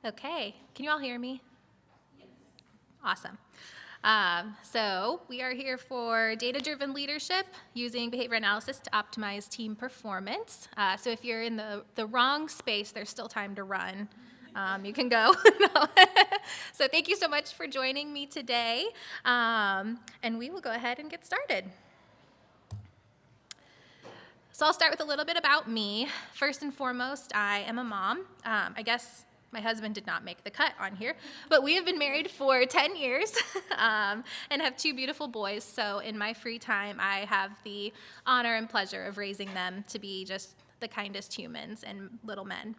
Okay, can you all hear me? Awesome. So we are here for data-driven leadership using behavior analysis to optimize team performance. So if you're in the wrong space, there's still time to run. You can go. No. So thank you so much for joining me today, and we will go ahead and get started. So I'll start with a little bit about me. First and foremost, I am a mom. I guess my husband did not make the cut on here, but we have been married for 10 years and have two beautiful boys. So in my free time, I have the honor and pleasure of raising them to be just the kindest humans and little men.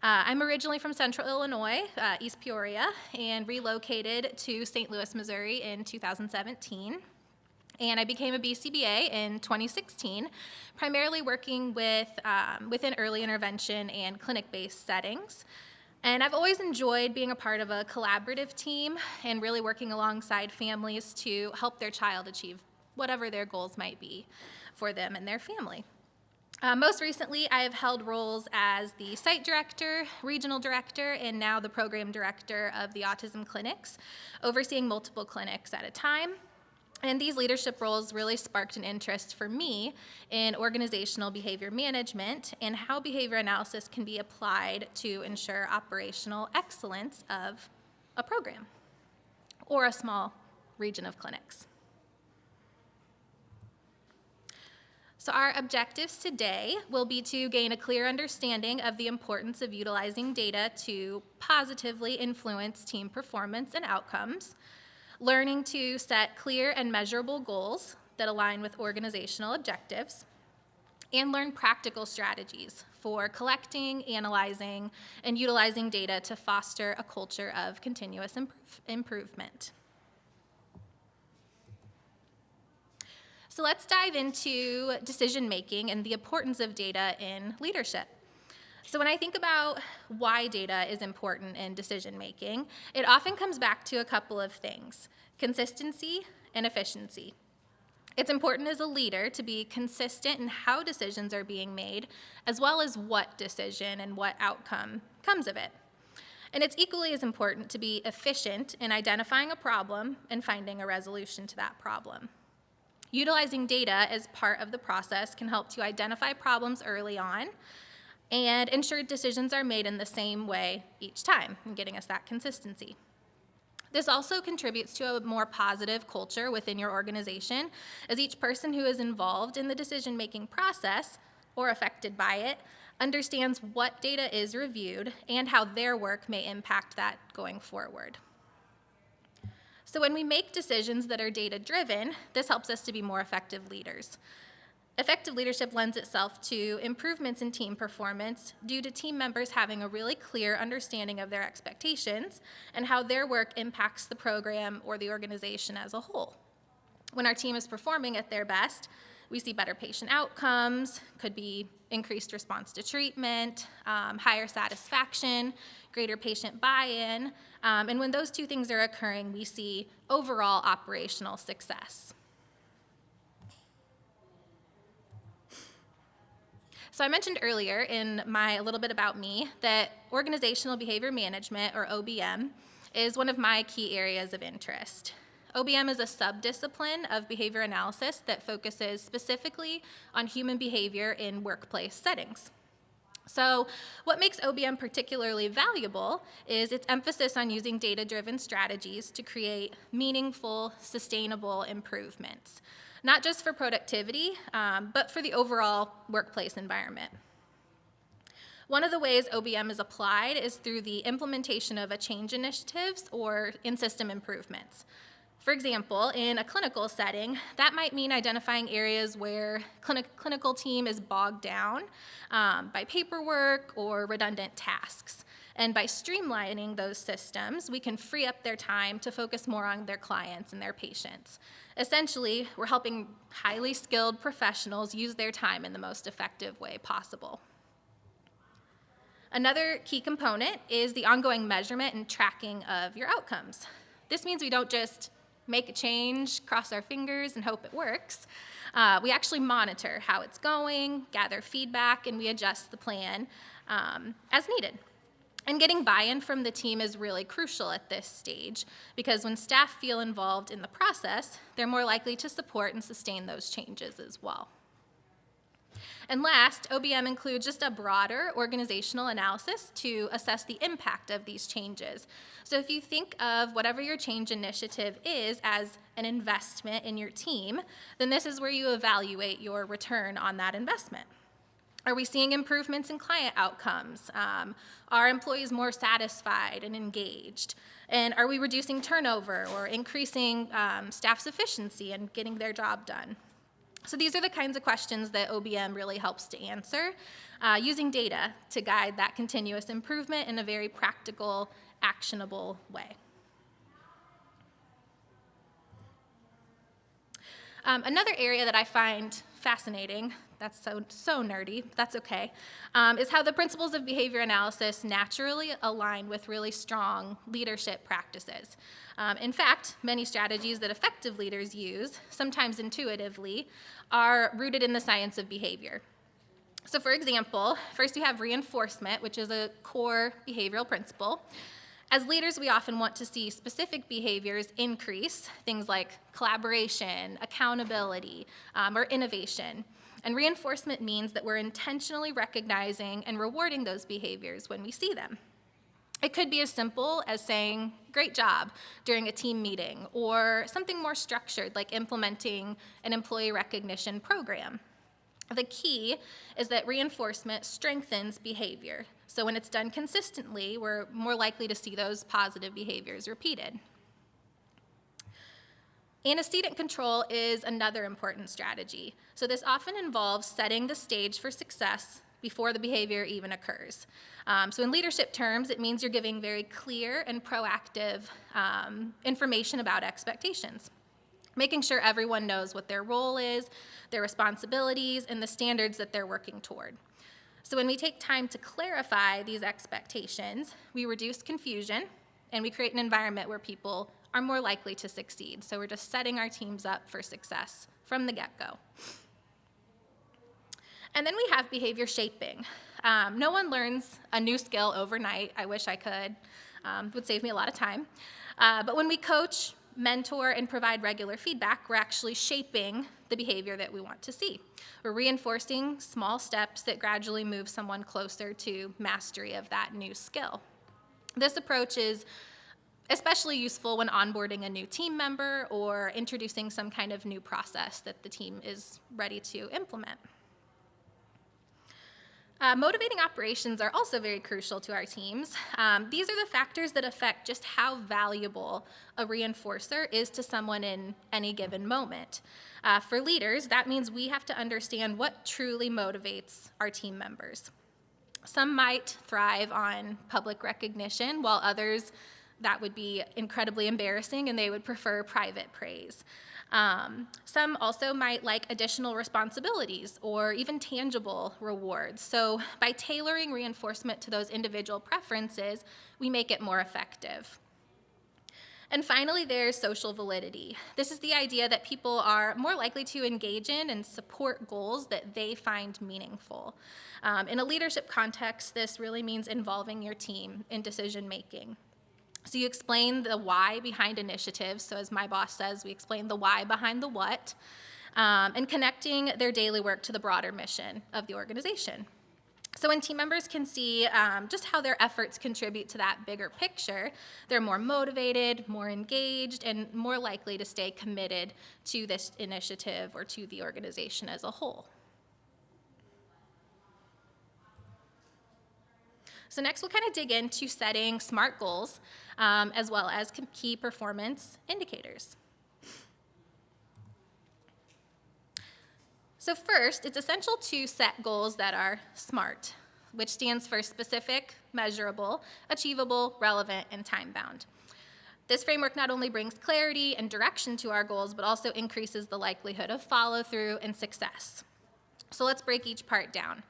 I'm originally from Central Illinois, East Peoria, and relocated to St. Louis, Missouri in 2017. And I became a BCBA in 2016, primarily working within early intervention and clinic-based settings. And I've always enjoyed being a part of a collaborative team and really working alongside families to help their child achieve whatever their goals might be for them and their family. Most recently, I have held roles as the site director, regional director, and now the program director of the autism clinics, overseeing multiple clinics at a time. And these leadership roles really sparked an interest for me in organizational behavior management and how behavior analysis can be applied to ensure operational excellence of a program or a small region of clinics. So our objectives today will be to gain a clear understanding of the importance of utilizing data to positively influence team performance and outcomes, learning to set clear and measurable goals that align with organizational objectives, and learn practical strategies for collecting, analyzing, and utilizing data to foster a culture of continuous improvement. So let's dive into decision-making and the importance of data in leadership. So when I think about why data is important in decision-making, it often comes back to a couple of things: consistency and efficiency. It's important as a leader to be consistent in how decisions are being made, as well as what decision and what outcome comes of it. And it's equally as important to be efficient in identifying a problem and finding a resolution to that problem. Utilizing data as part of the process can help to identify problems early on and ensure decisions are made in the same way each time, and getting us that consistency. This also contributes to a more positive culture within your organization, as each person who is involved in the decision-making process or affected by it understands what data is reviewed and how their work may impact that going forward. So when we make decisions that are data-driven, this helps us to be more effective leaders. Effective leadership lends itself to improvements in team performance due to team members having a really clear understanding of their expectations and how their work impacts the program or the organization as a whole. When our team is performing at their best, we see better patient outcomes, could be increased response to treatment, higher satisfaction, greater patient buy-in, and when those two things are occurring, we see overall operational success. So I mentioned earlier in my little bit about me that organizational behavior management, or OBM, is one of my key areas of interest. OBM is a subdiscipline of behavior analysis that focuses specifically on human behavior in workplace settings. So what makes OBM particularly valuable is its emphasis on using data-driven strategies to create meaningful, sustainable improvements, not just for productivity, but for the overall workplace environment. One of the ways OBM is applied is through the implementation of a change initiatives or in-system improvements. For example, in a clinical setting, that might mean identifying areas where clinical team is bogged down by paperwork or redundant tasks. And by streamlining those systems, we can free up their time to focus more on their clients and their patients. Essentially, we're helping highly skilled professionals use their time in the most effective way possible. Another key component is the ongoing measurement and tracking of your outcomes. This means we don't just make a change, cross our fingers, and hope it works. We actually monitor how it's going, gather feedback, and we adjust the plan as needed. And getting buy-in from the team is really crucial at this stage, because when staff feel involved in the process, they're more likely to support and sustain those changes as well. And last, OBM includes just a broader organizational analysis to assess the impact of these changes. So if you think of whatever your change initiative is as an investment in your team, then this is where you evaluate your return on that investment. Are we seeing improvements in client outcomes? Are employees more satisfied and engaged? And are we reducing turnover or increasing staff's efficiency and getting their job done? So these are the kinds of questions that OBM really helps to answer, using data to guide that continuous improvement in a very practical, actionable way. Another area that I find fascinating, that's so nerdy, but that's okay, is how the principles of behavior analysis naturally align with really strong leadership practices. In fact, many strategies that effective leaders use, sometimes intuitively, are rooted in the science of behavior. So for example, first you have reinforcement, which is a core behavioral principle. As leaders, we often want to see specific behaviors increase, things like collaboration, accountability, or innovation. And reinforcement means that we're intentionally recognizing and rewarding those behaviors when we see them. It could be as simple as saying, "Great job," during a team meeting, or something more structured, like implementing an employee recognition program. The key is that reinforcement strengthens behavior. So when it's done consistently, we're more likely to see those positive behaviors repeated. Antecedent control is another important strategy. So this often involves setting the stage for success before the behavior even occurs. So in leadership terms, it means you're giving very clear and proactive information about expectations, making sure everyone knows what their role is, their responsibilities, and the standards that they're working toward. So when we take time to clarify these expectations, we reduce confusion, and we create an environment where people are more likely to succeed. So we're just setting our teams up for success from the get-go. And then we have behavior shaping. No one learns a new skill overnight. I wish I could. It would save me a lot of time. But when we coach, mentor, and provide regular feedback, we're actually shaping the behavior that we want to see. We're reinforcing small steps that gradually move someone closer to mastery of that new skill. This approach is especially useful when onboarding a new team member or introducing some kind of new process that the team is ready to implement. Motivating operations are also very crucial to our teams. These are the factors that affect just how valuable a reinforcer is to someone in any given moment. For leaders, that means we have to understand what truly motivates our team members. Some might thrive on public recognition, while others, that would be incredibly embarrassing and they would prefer private praise. Some also might like additional responsibilities or even tangible rewards. So by tailoring reinforcement to those individual preferences, we make it more effective. And finally, there's social validity. This is the idea that people are more likely to engage in and support goals that they find meaningful. In a leadership context, this really means involving your team in decision making. So you explain the why behind initiatives. So as my boss says, we explain the why behind the what, and connecting their daily work to the broader mission of the organization. So when team members can see just how their efforts contribute to that bigger picture, they're more motivated, more engaged, and more likely to stay committed to this initiative or to the organization as a whole. So next we'll kind of dig into setting SMART goals as well as key performance indicators. So first, it's essential to set goals that are SMART, which stands for specific, measurable, achievable, relevant, and time-bound. This framework not only brings clarity and direction to our goals, but also increases the likelihood of follow-through and success. So let's break each part down.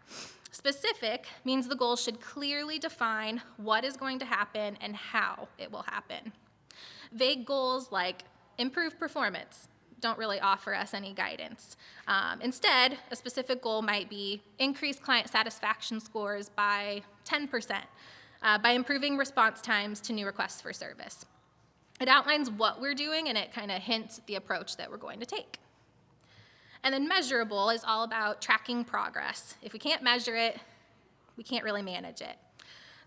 Specific means the goal should clearly define what is going to happen and how it will happen. Vague goals like improve performance don't really offer us any guidance. Instead, a specific goal might be increase client satisfaction scores by 10%, by improving response times to new requests for service. It outlines what we're doing, and it kind of hints at the approach that we're going to take. And then measurable is all about tracking progress. If we can't measure it, we can't really manage it.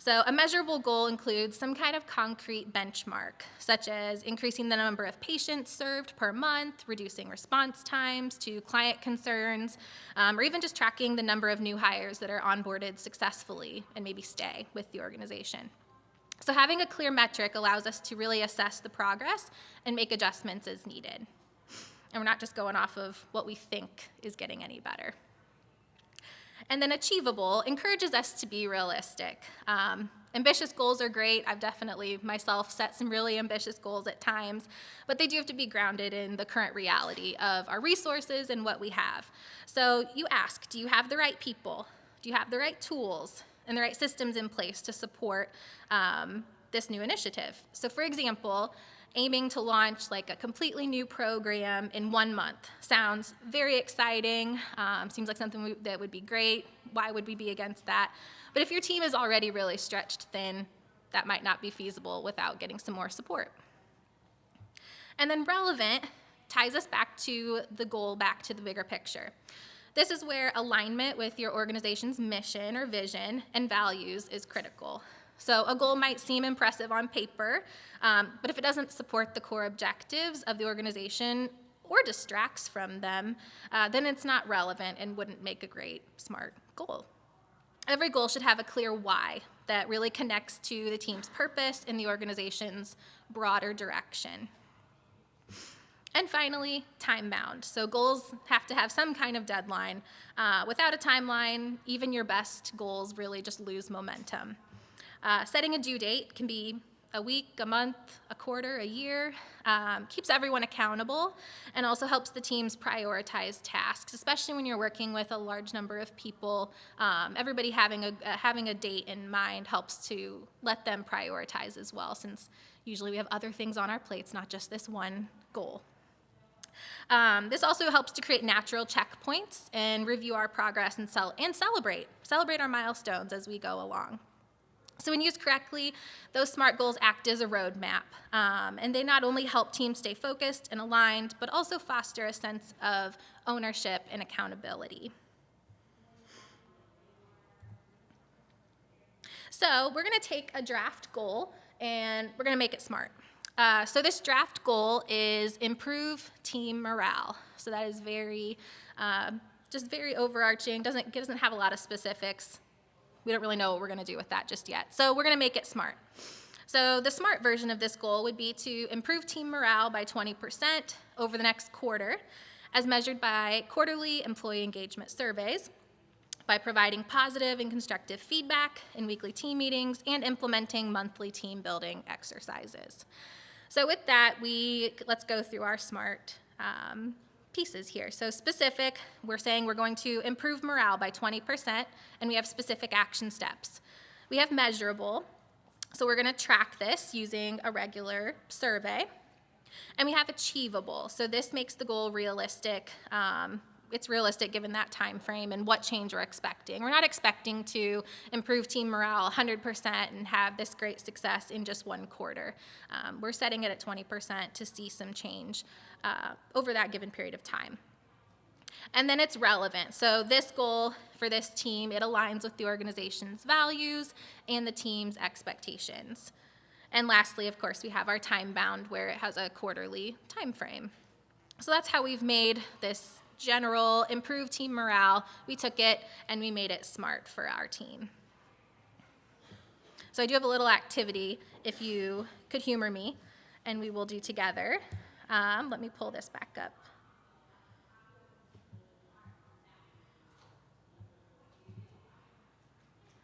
So a measurable goal includes some kind of concrete benchmark, such as increasing the number of patients served per month, reducing response times to client concerns, or even just tracking the number of new hires that are onboarded successfully and maybe stay with the organization. So having a clear metric allows us to really assess the progress and make adjustments as needed. And we're not just going off of what we think is getting any better. And then achievable encourages us to be realistic. Ambitious goals are great. I've definitely myself set some really ambitious goals at times, but they do have to be grounded in the current reality of our resources and what we have. So you ask, do you have the right people? Do you have the right tools and the right systems in place to support this new initiative? So for example, aiming to launch like a completely new program in 1 month sounds very exciting, seems like something that would be great. Why would we be against that? But if your team is already really stretched thin, that might not be feasible without getting some more support. And then relevant ties us back to the goal, back to the bigger picture. This is where alignment with your organization's mission or vision and values is critical. So a goal might seem impressive on paper, but if it doesn't support the core objectives of the organization or distracts from them, then it's not relevant and wouldn't make a great, smart goal. Every goal should have a clear why that really connects to the team's purpose and the organization's broader direction. And finally, time-bound. So goals have to have some kind of deadline. Without a timeline, even your best goals really just lose momentum. Setting a due date can be a week, a month, a quarter, a year, keeps everyone accountable and also helps the teams prioritize tasks, especially when you're working with a large number of people. Everybody having a date in mind helps to let them prioritize as well, since usually we have other things on our plates, not just this one goal. This also helps to create natural checkpoints and review our progress and celebrate our milestones as we go along. So when used correctly, those SMART goals act as a roadmap, and they not only help teams stay focused and aligned, but also foster a sense of ownership and accountability. So we're going to take a draft goal, and we're going to make it SMART. So this draft goal is improve team morale. So that is just very overarching, doesn't have a lot of specifics. We don't really know what we're going to do with that just yet. So we're going to make it SMART. So the SMART version of this goal would be to improve team morale by 20% over the next quarter, as measured by quarterly employee engagement surveys, by providing positive and constructive feedback in weekly team meetings, and implementing monthly team building exercises. So with that, let's go through our SMART pieces here. So specific, we're saying we're going to improve morale by 20%, and we have specific action steps. We have measurable, so we're going to track this using a regular survey. And we have achievable, so this makes the goal realistic. It's realistic given that time frame and what change we're expecting. We're not expecting to improve team morale 100% and have this great success in just 1 quarter. We're setting it at 20% to see some change over that given period of time. And then it's relevant. So this goal for this team, it aligns with the organization's values and the team's expectations. And lastly, of course, we have our time bound where it has a quarterly time frame. So that's how we've made this general improved team morale. We took it and we made it SMART for our team. So I do have a little activity if you could humor me, and we will do together. Let me pull this back up.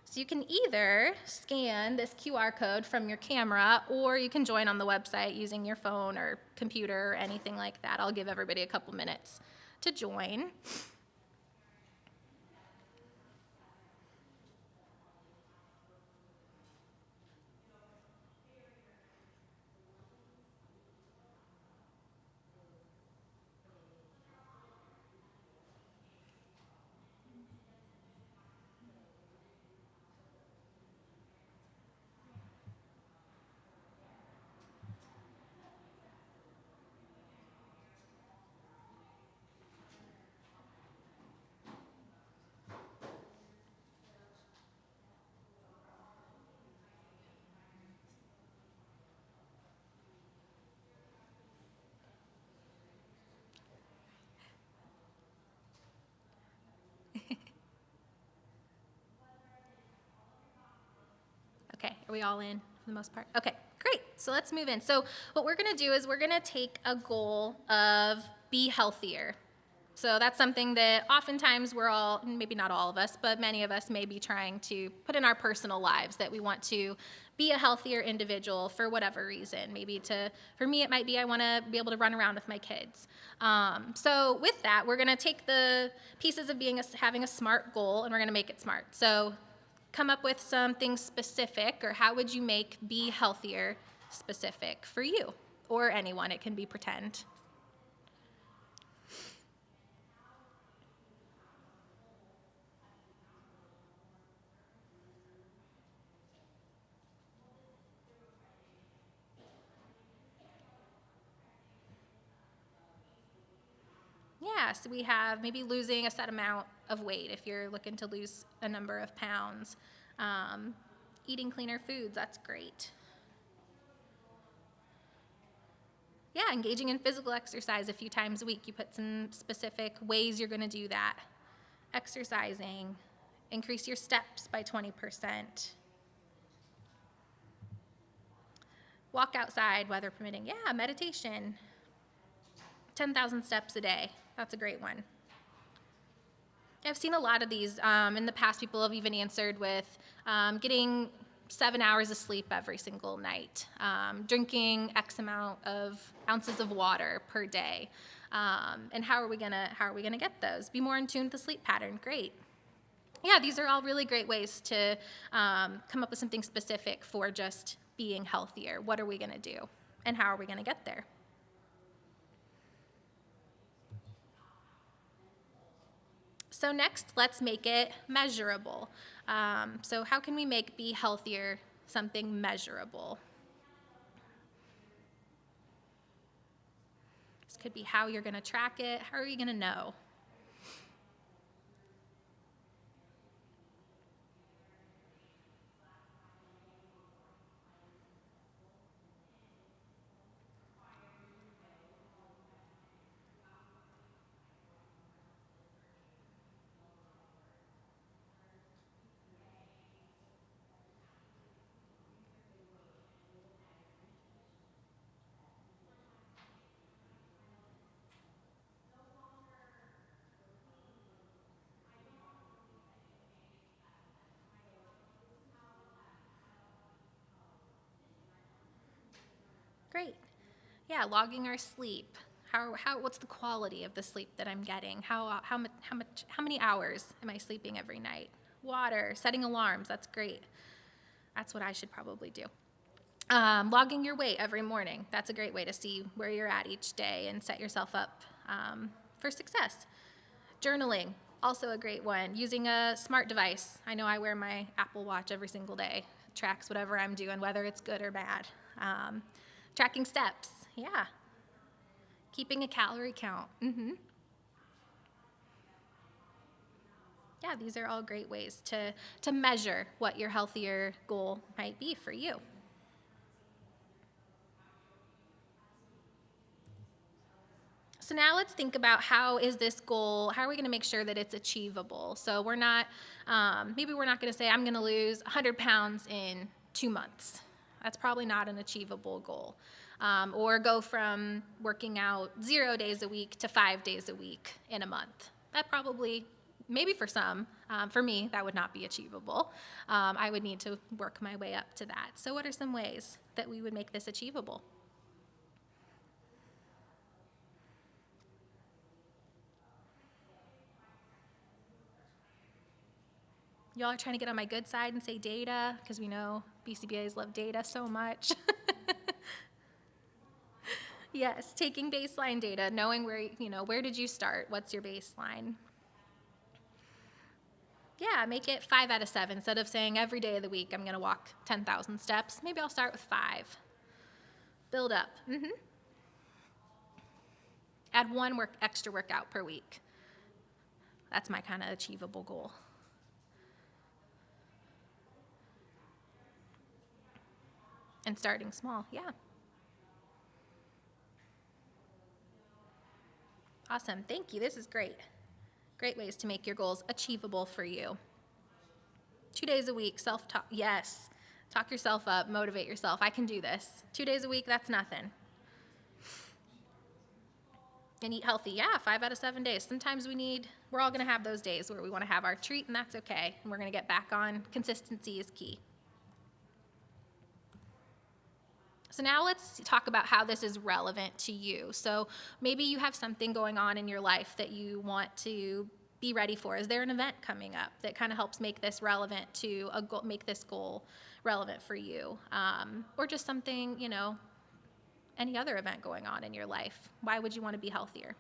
So you can either scan this QR code from your camera, or you can join on the website using your phone or computer or anything like that. I'll give everybody a couple minutes to join. we all in for the most part? Okay, great. So let's move in. So what we're going to do is we're going to take a goal of be healthier. So that's something that oftentimes we're all, maybe not all of us, but many of us may be trying to put in our personal lives, that we want to be a healthier individual for whatever reason. For me, it might be I want to be able to run around with my kids. So with that, we're going to take the pieces of having a SMART goal, and we're going to make it SMART. So come up with something specific, or how would you make be healthier specific for you or anyone. It can be pretend. Yeah, so we have maybe losing a set amount of weight if you're looking to lose a number of pounds. Eating cleaner foods, that's great. Yeah, engaging in physical exercise a few times a week. You put some specific ways you're going to do that. Exercising, increase your steps by 20%. Walk outside, weather permitting. Yeah, meditation. 10,000 steps a day. That's a great one. I've seen a lot of these. In the past, people have even answered with getting 7 hours of sleep every single night, drinking X amount of ounces of water per day. And how are we gonna get those? Be more in tune with the sleep pattern. Great. Yeah, these are all really great ways to come up with something specific for just being healthier. What are we gonna do? And how are we gonna get there? So next, let's make it measurable. So how can we make be healthier something measurable? This could be how you're going to track it. How are you going to know? Great. Yeah, logging our sleep. What's the quality of the sleep that I'm getting? How many hours am I sleeping every night? Water, setting alarms, that's great. That's what I should probably do. Logging your weight every morning. That's a great way to see where you're at each day and set yourself up for success. Journaling, also a great one. Using a smart device. I know I wear my Apple Watch every single day. It tracks whatever I'm doing, whether it's good or bad. Tracking steps, yeah. Keeping a calorie count. Yeah, these are all great ways to measure what your healthier goal might be for you. So now let's think about how are we going to make sure that it's achievable? So maybe we're not going to say, I'm going to lose 100 pounds in 2 months. That's probably not an achievable goal. Or go from working out 0 days a week to 5 days a week in a month. That probably, maybe for some, for me, that would not be achievable. I would need to work my way up to that. So what are some ways that we would make this achievable? Y'all are trying to get on my good side and say data, because we know BCBAs love data so much. Yes, taking baseline data, knowing where did you start? What's your baseline? Yeah, make it 5 out of 7. Instead of saying every day of the week I'm going to walk 10,000 steps, maybe I'll start with 5. Build up. Add one extra workout per week. That's my kind of achievable goal. And starting small, yeah. Awesome, thank you, this is great. Great ways to make your goals achievable for you. 2 days a week, self-talk, yes. Talk yourself up, motivate yourself. I can do this. 2 days a week, that's nothing. And eat healthy. Yeah, 5 out of 7 days. Sometimes we're all going to have those days where we want to have our treat, and that's okay. And we're going to get back on. Consistency is key. So now let's talk about how this is relevant to you. So maybe you have something going on in your life that you want to be ready for. Is there an event coming up that kind of helps make this relevant to a goal, make this goal relevant for you? Or just something, any other event going on in your life? Why would you want to be healthier?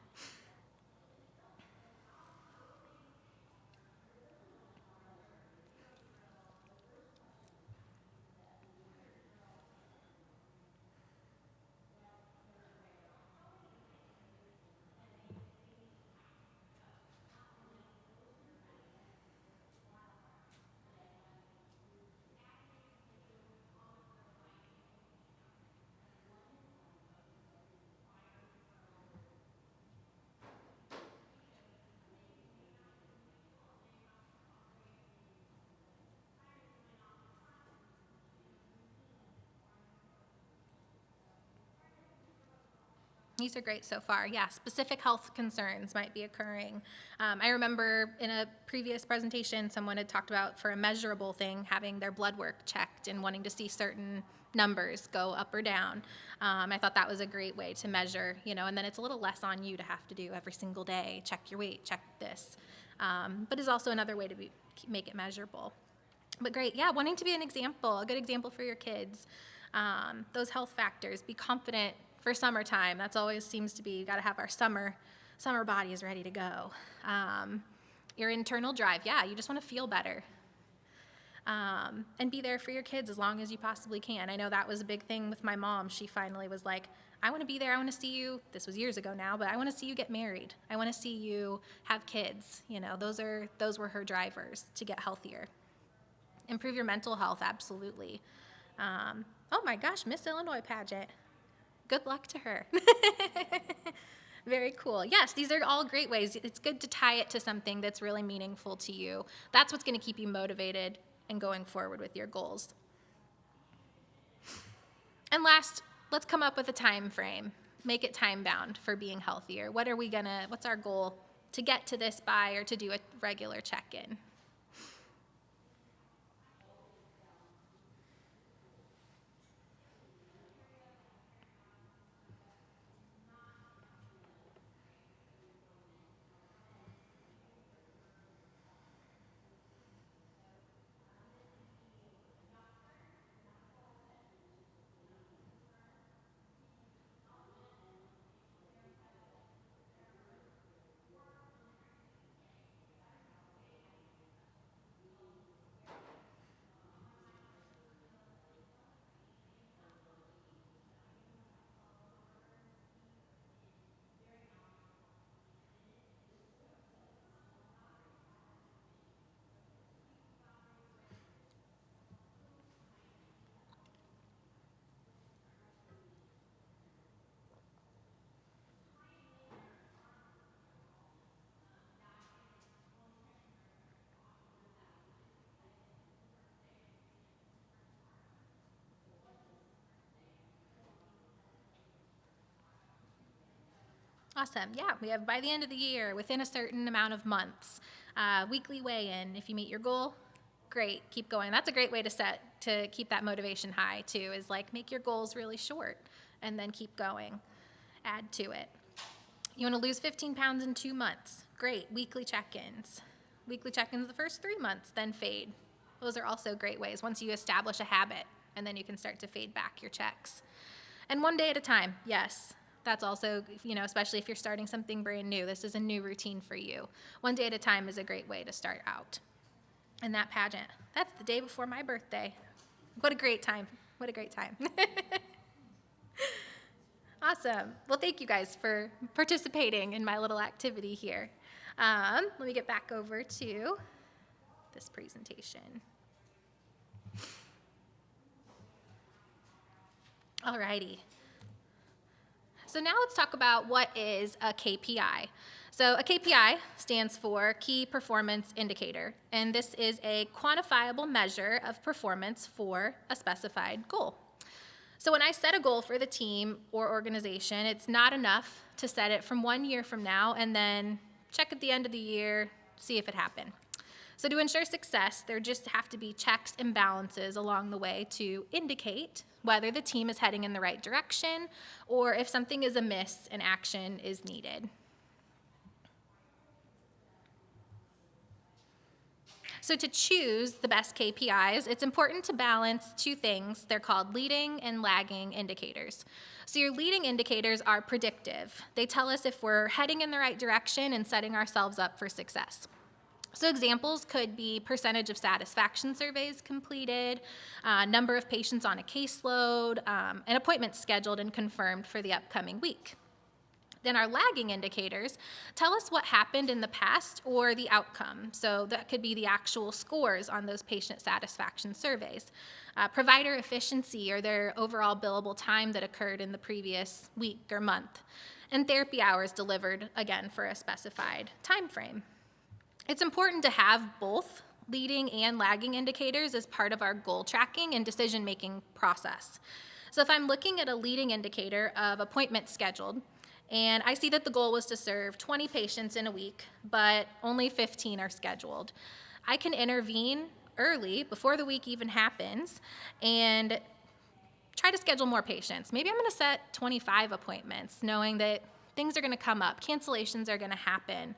These are great so far. Yeah, specific health concerns might be occurring. I remember in a previous presentation, someone had talked about for a measurable thing, having their blood work checked and wanting to see certain numbers go up or down. I thought that was a great way to measure, and then it's a little less on you to have to do every single day, check your weight, check this. But is also another way to make it measurable. But great, yeah, wanting to be a good example for your kids. Those health factors, be confident for summertime. That's always seems to be, you got to have our summer bodies ready to go. Your internal drive, yeah, you just want to feel better. And be there for your kids as long as you possibly can. I know that was a big thing with my mom. She finally was like, I want to be there. I want to see you. This was years ago now, but I want to see you get married. I want to see you have kids. Those were her drivers to get healthier. Improve your mental health, absolutely. Oh my gosh, Miss Illinois pageant. Good luck to her. Very cool. Yes, these are all great ways. It's good to tie it to something that's really meaningful to you. That's what's going to keep you motivated and going forward with your goals. And last, let's come up with a time frame. Make it time bound for being healthier. What's our goal to get to this by, or to do a regular check-in? Awesome. Yeah, we have by the end of the year, within a certain amount of months, weekly weigh-in. If you meet your goal, great, keep going. That's a great way to keep that motivation high too, is like make your goals really short and then keep going. Add to it. You want to lose 15 pounds in 2 months. Great, weekly check-ins. Weekly check-ins the first 3 months, then fade. Those are also great ways once you establish a habit, and then you can start to fade back your checks. And 1 day at a time, yes. That's also, especially if you're starting something brand new. This is a new routine for you. 1 day at a time is a great way to start out. And that pageant, that's the day before my birthday. What a great time. What a great time. Awesome. Well, thank you guys for participating in my little activity here. Let me get back over to this presentation. Alrighty. So now let's talk about what is a KPI. So a KPI stands for Key Performance Indicator, and this is a quantifiable measure of performance for a specified goal. So when I set a goal for the team or organization, it's not enough to set it from 1 year from now and then check at the end of the year, see if it happened. So to ensure success, there just have to be checks and balances along the way to indicate whether the team is heading in the right direction or if something is amiss and action is needed. So to choose the best KPIs, it's important to balance two things. They're called leading and lagging indicators. So your leading indicators are predictive. They tell us if we're heading in the right direction and setting ourselves up for success. So examples could be percentage of satisfaction surveys completed, number of patients on a caseload, and appointments scheduled and confirmed for the upcoming week. Then our lagging indicators tell us what happened in the past or the outcome. So that could be the actual scores on those patient satisfaction surveys. Provider efficiency or their overall billable time that occurred in the previous week or month. And therapy hours delivered, again, for a specified time frame. It's important to have both leading and lagging indicators as part of our goal tracking and decision-making process. So if I'm looking at a leading indicator of appointments scheduled, and I see that the goal was to serve 20 patients in a week, but only 15 are scheduled, I can intervene early, before the week even happens, and try to schedule more patients. Maybe I'm going to set 25 appointments, knowing that things are going to come up, cancellations are going to happen,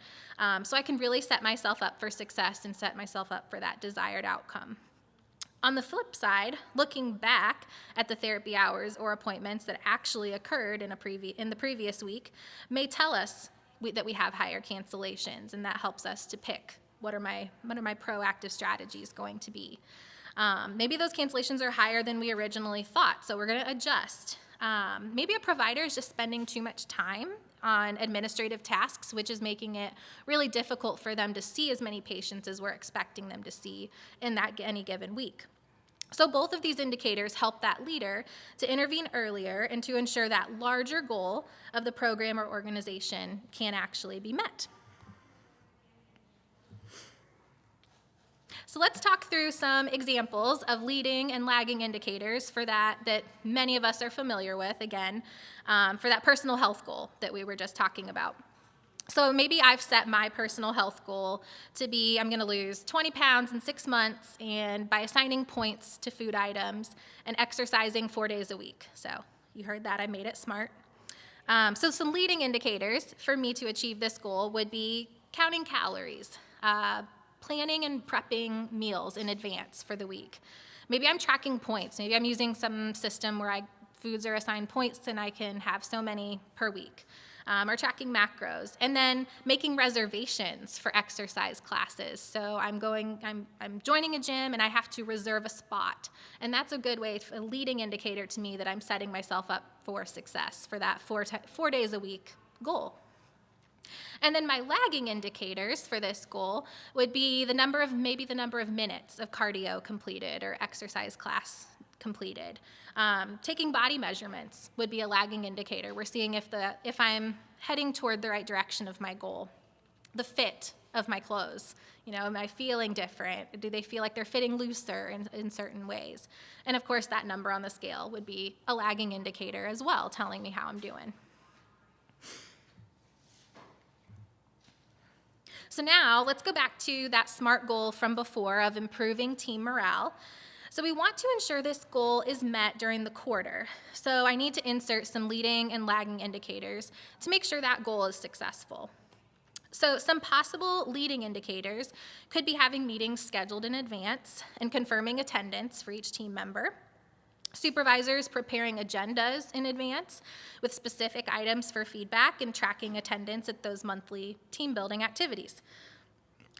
so I can really set myself up for success and set myself up for that desired outcome. On the flip side, looking back at the therapy hours or appointments that actually occurred in the previous week may tell us that we have higher cancellations, and that helps us to pick what are my proactive strategies going to be. Maybe those cancellations are higher than we originally thought, so we're going to adjust. Maybe a provider is just spending too much time on administrative tasks, which is making it really difficult for them to see as many patients as we're expecting them to see in any given week. So both of these indicators help that leader to intervene earlier and to ensure that larger goal of the program or organization can actually be met. So let's talk through some examples of leading and lagging indicators for that many of us are familiar with, again, for that personal health goal that we were just talking about. So maybe I've set my personal health goal to be I'm going to lose 20 pounds in 6 months, and by assigning points to food items and exercising 4 days a week. So you heard that, I made it smart. So some leading indicators for me to achieve this goal would be counting calories, planning and prepping meals in advance for the week. Maybe I'm tracking points. Maybe I'm using some system where foods are assigned points and I can have so many per week. Or tracking macros, and then making reservations for exercise classes. So I'm joining a gym and I have to reserve a spot. And that's a good way, a leading indicator to me that I'm setting myself up for success for that 4 days a week goal. And then my lagging indicators for this goal would be the number of minutes of cardio completed or exercise class completed. Taking body measurements would be a lagging indicator. We're seeing if I'm heading toward the right direction of my goal. The fit of my clothes. Am I feeling different? Do they feel like they're fitting looser in certain ways? And of course, that number on the scale would be a lagging indicator as well, telling me how I'm doing. So now let's go back to that SMART goal from before of improving team morale. So we want to ensure this goal is met during the quarter. So I need to insert some leading and lagging indicators to make sure that goal is successful. So some possible leading indicators could be having meetings scheduled in advance and confirming attendance for each team member. Supervisors preparing agendas in advance with specific items for feedback and tracking attendance at those monthly team building activities.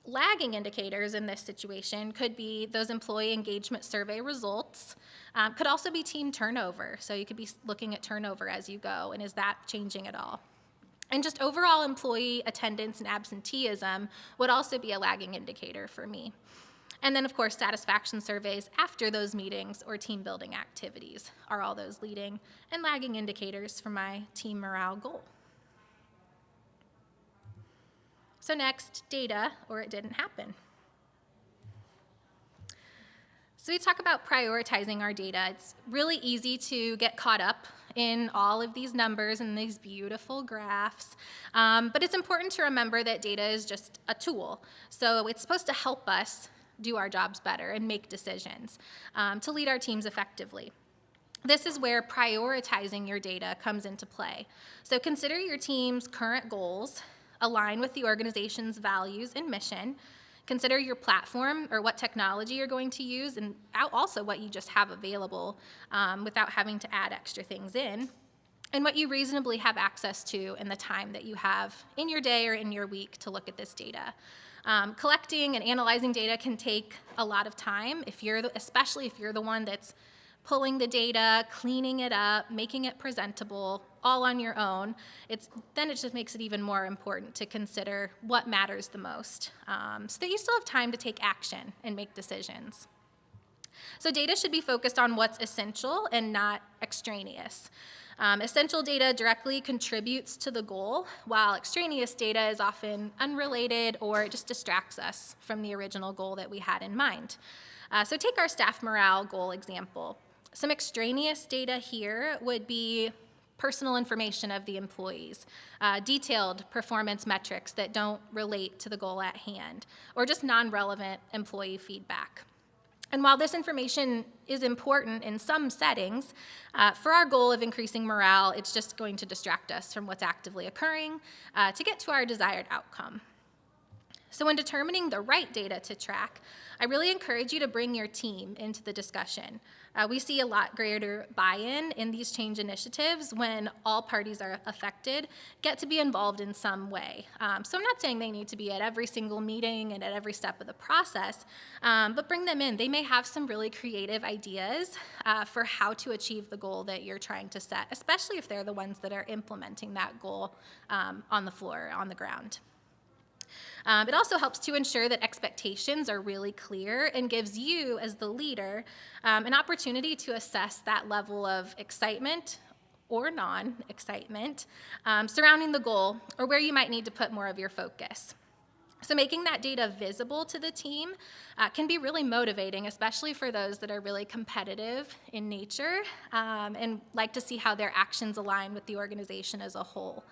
Lagging indicators in this situation could be those employee engagement survey results, could also be team turnover. So you could be looking at turnover as you go, and is that changing at all? And just overall employee attendance and absenteeism would also be a lagging indicator for me. And then, of course, satisfaction surveys after those meetings or team building activities are all those leading and lagging indicators for my team morale goal. So next, data, or it didn't happen. So we talk about prioritizing our data. It's really easy to get caught up in all of these numbers and these beautiful graphs, but it's important to remember that data is just a tool. So it's supposed to help us do our jobs better and make decisions to lead our teams effectively. This is where prioritizing your data comes into play. So consider your team's current goals, align with the organization's values and mission. Consider your platform or what technology you're going to use, and also what you just have available without having to add extra things in, and what you reasonably have access to in the time that you have in your day or in your week to look at this data. Collecting and analyzing data can take a lot of time, especially if you're the one that's pulling the data, cleaning it up, making it presentable, all on your own. Then it just makes it even more important to consider what matters the most, so that you still have time to take action and make decisions. So data should be focused on what's essential and not extraneous. Essential data directly contributes to the goal, while extraneous data is often unrelated or it just distracts us from the original goal that we had in mind. So take our staff morale goal example. Some extraneous data here would be personal information of the employees, detailed performance metrics that don't relate to the goal at hand, or just non-relevant employee feedback. And while this information is important in some settings, for our goal of increasing morale, it's just going to distract us from what's actively occurring to get to our desired outcome. So when determining the right data to track, I really encourage you to bring your team into the discussion. We see a lot greater buy-in in these change initiatives when all parties are affected get to be involved in some way. So I'm not saying they need to be at every single meeting and at every step of the process, but bring them in. They may have some really creative ideas for how to achieve the goal that you're trying to set, especially if they're the ones that are implementing that goal on the floor, on the ground. It also helps to ensure that expectations are really clear and gives you, as the leader, an opportunity to assess that level of excitement or non-excitement surrounding the goal, or where you might need to put more of your focus. So making that data visible to the team can be really motivating, especially for those that are really competitive in nature and like to see how their actions align with the organization as a whole.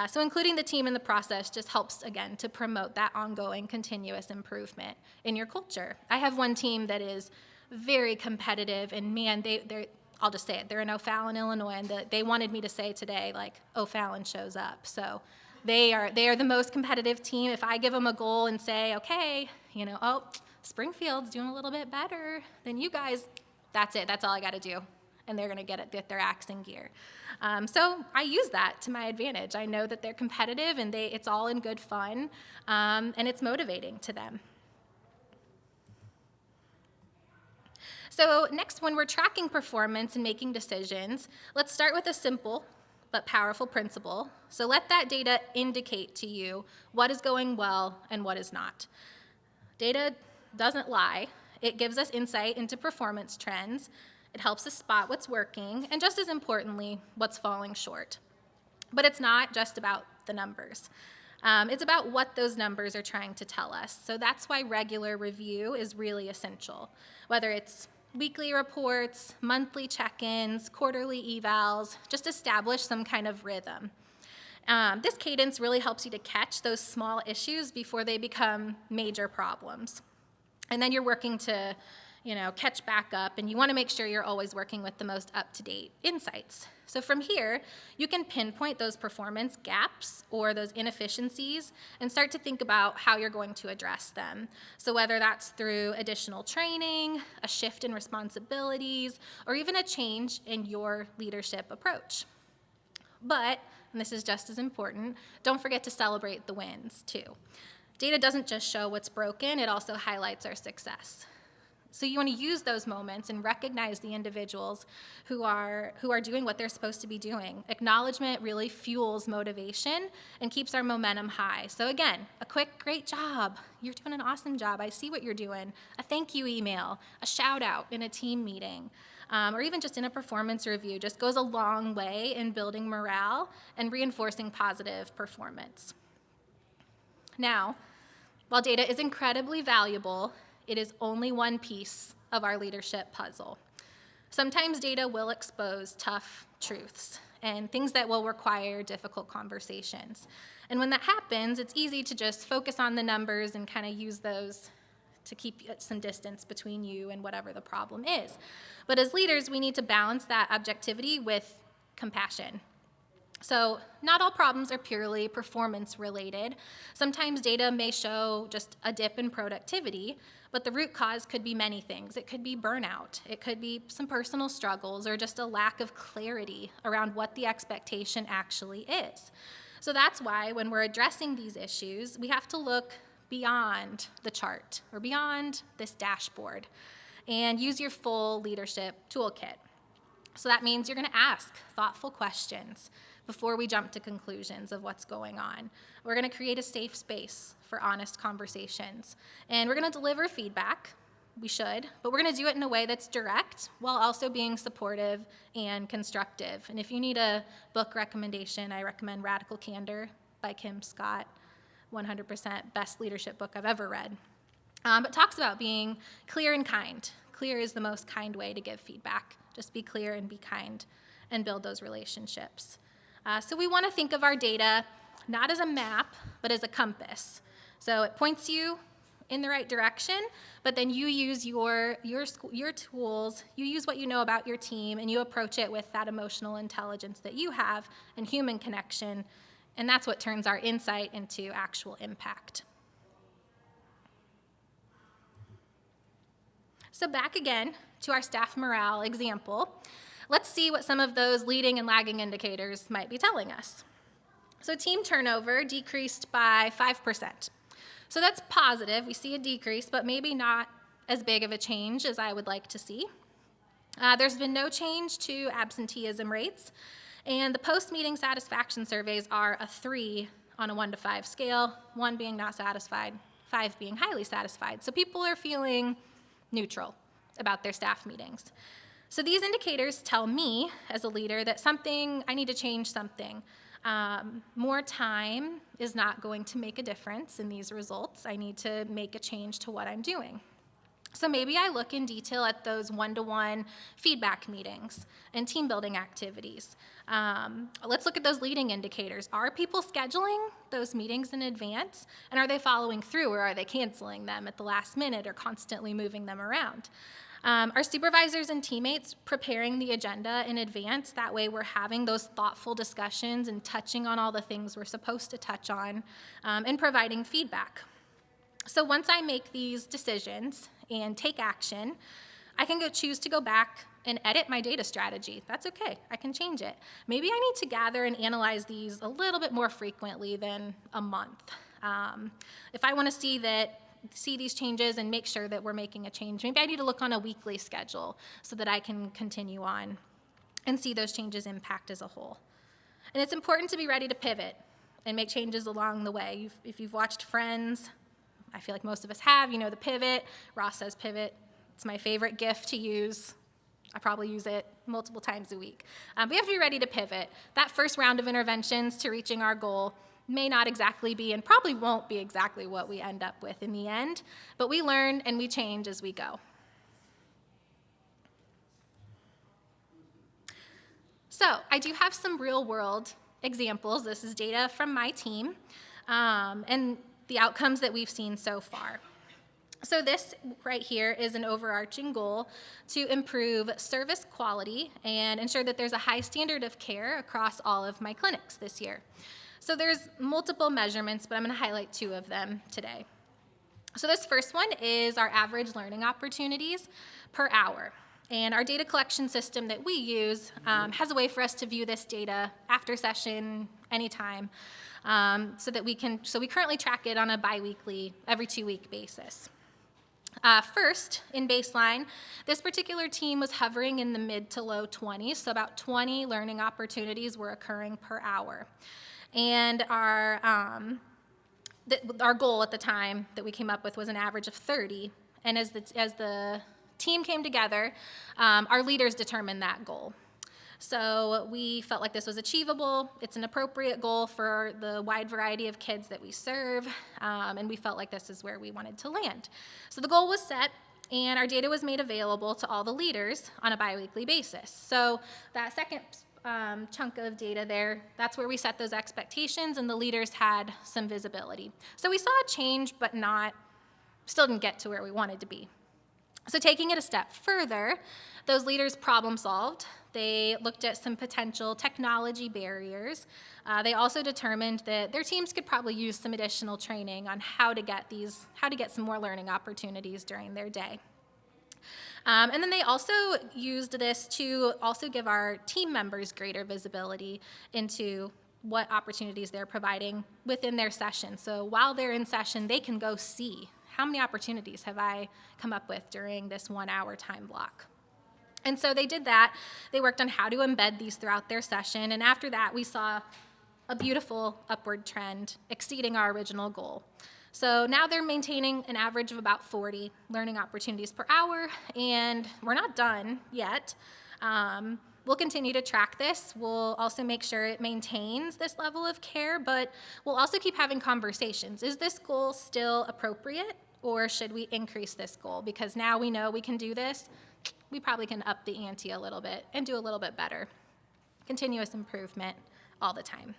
So including the team in the process just helps, again, to promote that ongoing continuous improvement in your culture. I have one team that is very competitive, and man, I'll just say it, they're in O'Fallon, Illinois, and they wanted me to say today, like, O'Fallon shows up. So they are the most competitive team. If I give them a goal and say, okay, Springfield's doing a little bit better than you guys, that's it, that's all I gotta do. And they're going to get their acts in gear. So I use that to my advantage. I know that they're competitive and it's all in good fun, and it's motivating to them. So next, when we're tracking performance and making decisions, let's start with a simple but powerful principle. So let that data indicate to you what is going well and what is not. Data doesn't lie. It gives us insight into performance trends. It helps us spot what's working, and just as importantly, what's falling short. But it's not just about the numbers. It's about what those numbers are trying to tell us. So that's why regular review is really essential. Whether it's weekly reports, monthly check-ins, quarterly evals, just establish some kind of rhythm. This cadence really helps you to catch those small issues before they become major problems. And then you're working to catch back up, and you want to make sure you're always working with the most up-to-date insights. So from here, you can pinpoint those performance gaps or those inefficiencies and start to think about how you're going to address them. So whether that's through additional training, a shift in responsibilities, or even a change in your leadership approach. But, and this is just as important, don't forget to celebrate the wins too. Data doesn't just show what's broken, it also highlights our success. So you want to use those moments and recognize the individuals who are doing what they're supposed to be doing. Acknowledgement really fuels motivation and keeps our momentum high. So again, a quick, great job. You're doing an awesome job. I see what you're doing. A thank you email, a shout out in a team meeting, or even just in a performance review just goes a long way in building morale and reinforcing positive performance. Now, while data is incredibly valuable, it is only one piece of our leadership puzzle. Sometimes data will expose tough truths and things that will require difficult conversations. And when that happens, it's easy to just focus on the numbers and kind of use those to keep some distance between you and whatever the problem is. But as leaders, we need to balance that objectivity with compassion. So not all problems are purely performance related. Sometimes data may show just a dip in productivity, but the root cause could be many things. It could be burnout, it could be some personal struggles, or just a lack of clarity around what the expectation actually is. So that's why when we're addressing these issues, we have to look beyond the chart or beyond this dashboard and use your full leadership toolkit. So that means you're going to ask thoughtful questions before we jump to conclusions of what's going on. We're going to create a safe space for honest conversations. And we're going to deliver feedback. We should, but we're going to do it in a way that's direct while also being supportive and constructive. And if you need a book recommendation, I recommend Radical Candor by Kim Scott, 100% best leadership book I've ever read. But talks about being clear and kind. Clear is the most kind way to give feedback. Just be clear and be kind and build those relationships. So we want to think of our data not as a map, but as a compass. So it points you in the right direction, but then you use your tools, you use what you know about your team, and you approach it with that emotional intelligence that you have and human connection, and that's what turns our insight into actual impact. So back again to our staff morale example. Let's see what some of those leading and lagging indicators might be telling us. So team turnover decreased by 5%. So that's positive. We see a decrease, but maybe not as big of a change as I would like to see. There's been no change to absenteeism rates, and the post-meeting satisfaction surveys are a 3 on a 1 to 5 scale, 1 being not satisfied, 5 being highly satisfied. So people are feeling neutral about their staff meetings. So these indicators tell me as a leader that I need to change something. More time is not going to make a difference in these results. I need to make a change to what I'm doing. So maybe I look in detail at those one-to-one feedback meetings and team building activities. Let's look at those leading indicators. Are people scheduling those meetings in advance? And are they following through, or are they canceling them at the last minute or constantly moving them around? Are supervisors and teammates preparing the agenda in advance? That way we're having those thoughtful discussions and touching on all the things we're supposed to touch on, and providing feedback. So once I make these decisions and take action, I can choose to go back and edit my data strategy. That's okay, I can change it. Maybe I need to gather and analyze these a little bit more frequently than a month. If I want to see these changes and make sure that we're making a change, maybe I need to look on a weekly schedule so that I can continue on and see those changes impact as a whole. And it's important to be ready to pivot and make changes along the way. If you've watched Friends, I feel like most of us have, you know the pivot. Ross says pivot. It's my favorite GIF to use. I probably use it multiple times a week. But we have to be ready to pivot. That first round of interventions to reaching our goal may not exactly be, and probably won't be exactly what we end up with in the end, but we learn and we change as we go. So I do have some real-world examples. This is data from my team, and the outcomes that we've seen so far. So this right here is an overarching goal to improve service quality and ensure that there's a high standard of care across all of my clinics this year. So there's multiple measurements, but I'm going to highlight 2 of them today. So this first one is our average learning opportunities per hour. And our data collection system that we use has a way for us to view this data after session, anytime, so we currently track it on a biweekly, every 2-week basis. First, in baseline, this particular team was hovering in the mid to low 20s, so about 20 learning opportunities were occurring per hour. And our goal at the time that we came up with was an average of 30. And as the team came together, our leaders determined that goal. So we felt like this was achievable. It's an appropriate goal for the wide variety of kids that we serve, and we felt like this is where we wanted to land. So the goal was set, and our data was made available to all the leaders on a biweekly basis. So that second chunk of data there, that's where we set those expectations, and the leaders had some visibility. So we saw a change, but still didn't get to where we wanted to be. So taking it a step further, those leaders problem solved. They looked at some potential technology barriers. They also determined that their teams could probably use some additional training on how to get some more learning opportunities during their day. And then they also used this to also give our team members greater visibility into what opportunities they're providing within their session. So while they're in session, they can go see how many opportunities have I come up with during this 1 hour time block. And so they did that. They worked on how to embed these throughout their session. And after that, we saw a beautiful upward trend exceeding our original goal. So now they're maintaining an average of about 40 learning opportunities per hour, and we're not done yet. We'll continue to track this. We'll also make sure it maintains this level of care, but we'll also keep having conversations. Is this goal still appropriate, or should we increase this goal? Because now we know we can do this. We probably can up the ante a little bit and do a little bit better. Continuous improvement all the time.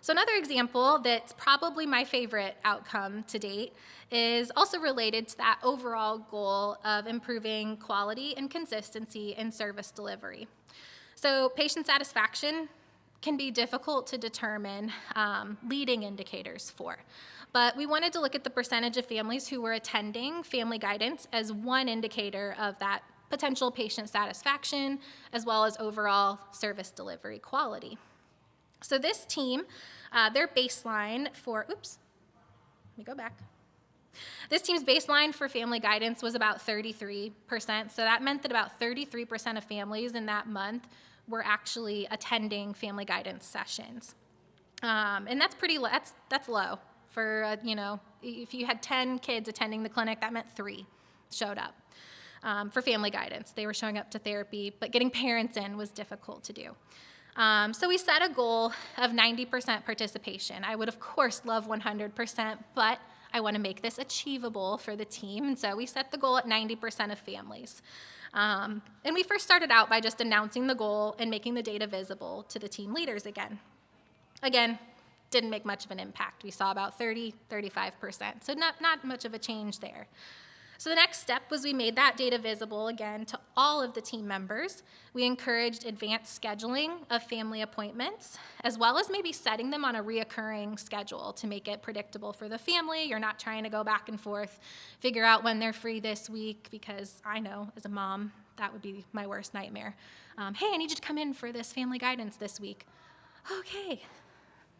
So another example that's probably my favorite outcome to date is also related to that overall goal of improving quality and consistency in service delivery. So patient satisfaction can be difficult to determine leading indicators for. But we wanted to look at the percentage of families who were attending family guidance as one indicator of that potential patient satisfaction, as well as overall service delivery quality. So this team, their baseline for, This team's baseline for family guidance was about 33%. So that meant that about 33% of families in that month were actually attending family guidance sessions. And that's low for, if you had 10 kids attending the clinic, that meant 3 showed up for family guidance. They were showing up to therapy, but getting parents in was difficult to do. So we set a goal of 90% participation. I would, of course, love 100%, but I want to make this achievable for the team, and so we set the goal at 90% of families. And we first started out by just announcing the goal and making the data visible to the team leaders again. Again, didn't make much of an impact. We saw about 35%, so not much of a change there. So the next step was we made that data visible again to all of the team members. We encouraged advanced scheduling of family appointments, as well as maybe setting them on a reoccurring schedule to make it predictable for the family. You're not trying to go back and forth, figure out when they're free this week, because I know as a mom, that would be my worst nightmare. Hey, I need you to come in for this family guidance this week. Okay.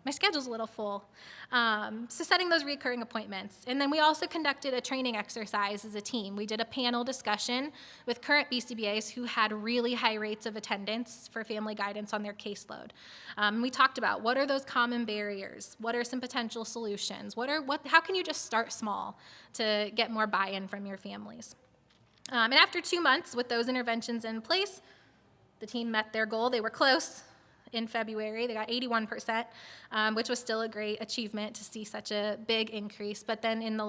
My schedule's a little full. So setting those recurring appointments. And then we also conducted a training exercise as a team. We did a panel discussion with current BCBAs who had really high rates of attendance for family guidance on their caseload. We talked about what are those common barriers? What are some potential solutions? How can you just start small to get more buy-in from your families? And after 2 months with those interventions in place, the team met their goal. They were close. In February, they got 81%, which was still a great achievement to see such a big increase. But then in the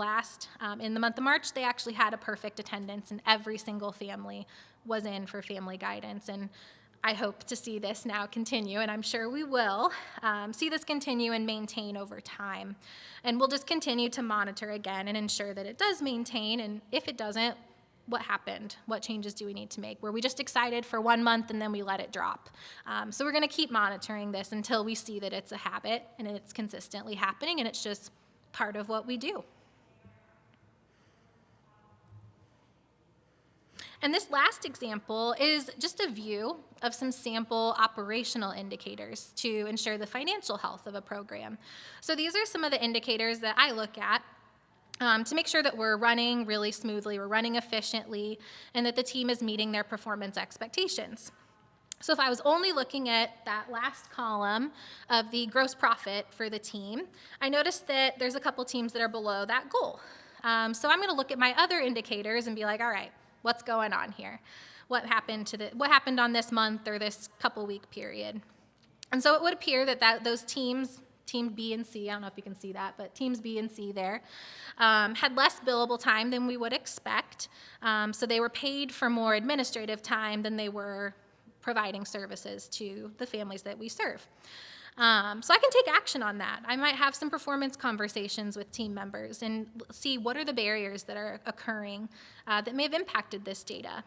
month of March, they actually had a perfect attendance, and every single family was in for family guidance. And I hope to see this now continue, and I'm sure we will see this continue and maintain over time. And we'll just continue to monitor again and ensure that it does maintain, and if it doesn't, what happened? What changes do we need to make? Were we just excited for 1 month and then we let it drop? So we're going to keep monitoring this until we see that it's a habit and it's consistently happening and it's just part of what we do. And this last example is just a view of some sample operational indicators to ensure the financial health of a program. So these are some of the indicators that I look at to make sure that we're running really smoothly, we're running efficiently, and that the team is meeting their performance expectations. So if I was only looking at that last column of the gross profit for the team, I noticed that there's a couple teams that are below that goal. So I'm going to look at my other indicators and be like, all right, What's going on here? What happened on this month or this couple week period? And so it would appear that those teams, Team B and C, I don't know if you can see that, but teams B and C there, had less billable time than we would expect. So they were paid for more administrative time than they were providing services to the families that we serve. So I can take action on that. I might have some performance conversations with team members and see what are the barriers that are occurring that may have impacted this data.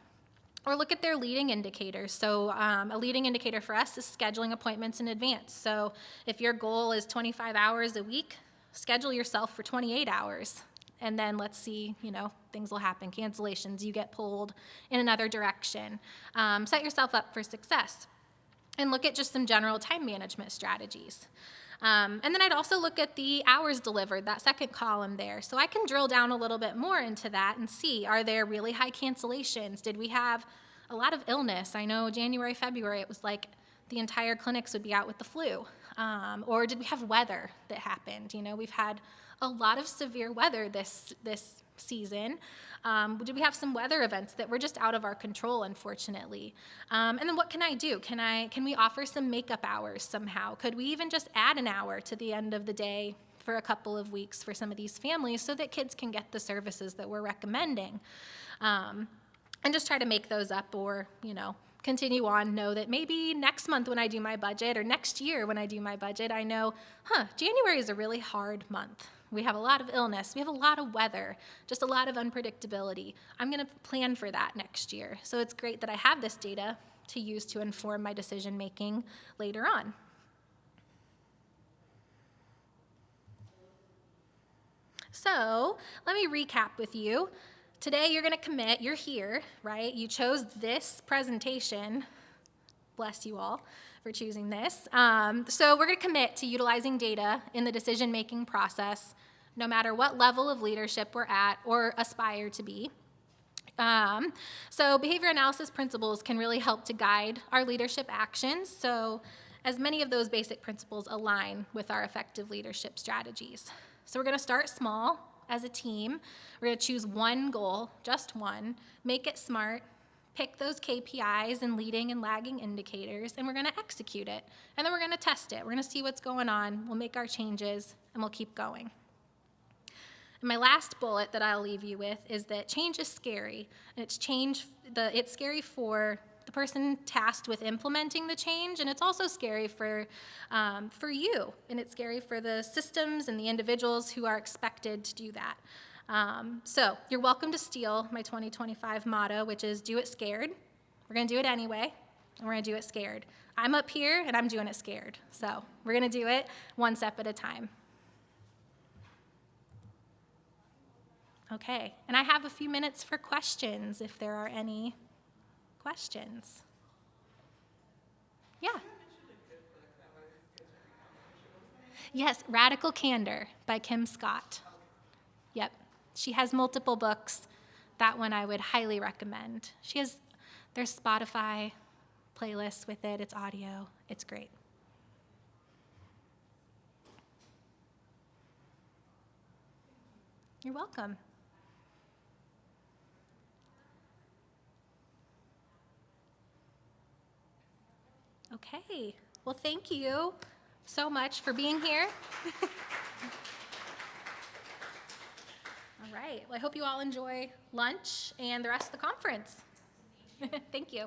Or look at their leading indicators. So a leading indicator for us is scheduling appointments in advance. So if your goal is 25 hours a week, schedule yourself for 28 hours. And then let's see, things will happen. Cancellations, you get pulled in another direction. Set yourself up for success. And look at just some general time management strategies. And then I'd also look at the hours delivered, that second column there. So I can drill down a little bit more into that and see, are there really high cancellations? Did we have a lot of illness? I know January, February, it was like the entire clinics would be out with the flu. Or did we have weather that happened? We've had a lot of severe weather this season. Did we have some weather events that were just out of our control, unfortunately? And then what can I do? Can we offer some makeup hours somehow? Could we even just add an hour to the end of the day for a couple of weeks for some of these families so that kids can get the services that we're recommending? And just try to make those up, or, continue on, know that maybe next month when I do my budget, or next year when I do my budget, I know, January is a really hard month. We have a lot of illness. We have a lot of weather, just a lot of unpredictability. I'm going to plan for that next year. So it's great that I have this data to use to inform my decision making later on. So let me recap with you. Today you're going to commit. You're here, right? You chose this presentation. Bless you all for choosing this. So we're going to commit to utilizing data in the decision-making process, no matter what level of leadership we're at or aspire to be. So behavior analysis principles can really help to guide our leadership actions, so as many of those basic principles align with our effective leadership strategies. So we're going to start small as a team. We're going to choose one goal, just one, make it SMART, pick those KPIs and leading and lagging indicators, and we're going to execute it. And then we're going to test it. We're going to see what's going on. We'll make our changes, and we'll keep going. And my last bullet that I'll leave you with is that change is scary. And it's scary for the person tasked with implementing the change, and it's also scary for you, and it's scary for the systems and the individuals who are expected to do that. So you're welcome to steal my 2025 motto, which is do it scared. We're going to do it anyway, and we're going to do it scared. I'm up here, and I'm doing it scared. So we're going to do it one step at a time. Okay, and I have a few minutes for questions if there are any questions. Yeah. Yes, Radical Candor by Kim Scott. Yep. She has multiple books. That one I would highly recommend. There's Spotify playlists with it. It's audio. It's great. You're welcome. Okay. Well, thank you so much for being here. All right. Well, I hope you all enjoy lunch and the rest of the conference. Thank you.